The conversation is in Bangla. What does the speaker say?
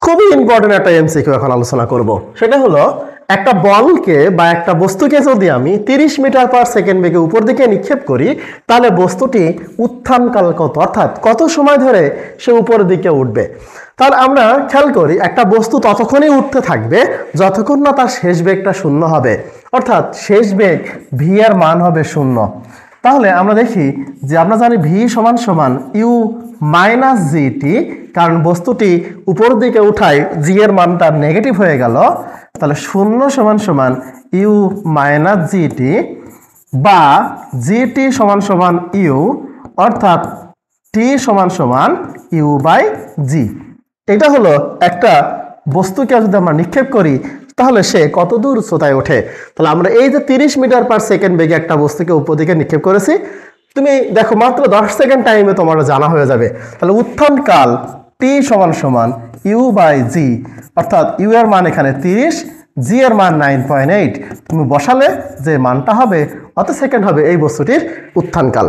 খুবই ইম্পর্টেন্ট একটা এমসিকিউ এখন আলোচনা করব। সেটা হলো একটা বলকে বা একটা বস্তুকে যদি আমি 30 মিটার পার সেকেন্ড বেগে উপর দিকে নিক্ষেপ করি, তাহলে বস্তুটি উত্থানকাল কত, অর্থাৎ কত সময় ধরে সে উপরের দিকে উঠবে। তাহলে আমরা খেয়াল করি, একটা বস্তু ততক্ষণই উঠতে থাকবে যতক্ষণ না তার শেষ বেগটা শূন্য হবে, অর্থাৎ শেষ বেগ ভি এর মান হবে শূন্য। তাহলে আমরা দেখি যে আমরা জানি ভি সমান সমান ইউ মাইনাস জিটি, কারণ বস্তুটি উপর দিকে উঠায় জি এর মানটা নেগেটিভ হয়ে গেল। তাহলে শূন্য সমান সমান ইউ মাইনাস জিটি বা জিটি সমান সমান ইউ, অর্থাৎ টি সমান সমান ইউ বাই জি। এটা হলো একটা বস্তুকে যদি আমরা নিক্ষেপ করি তাহলে সে কত দূর উচ্চতায় ওঠে। তাহলে আমরা এই যে 30 মিটার পার সেকেন্ড বেগে একটা বস্তুকে উপর দিকে নিক্ষেপ করেছি, তুমি দেখো মাত্র 10 সেকেন্ড টাইমে তোমার জানা হয়ে যাবে। তাহলে উত্থানকাল টি সমান সমান ইউ বাই জি, অর্থাৎ ইউ এর মান এখানে 30, জি এর মান 9.8। তুমি বসালে যে মানটা হবে অত সেকেন্ড হবে এই বস্তুটির উত্থানকাল।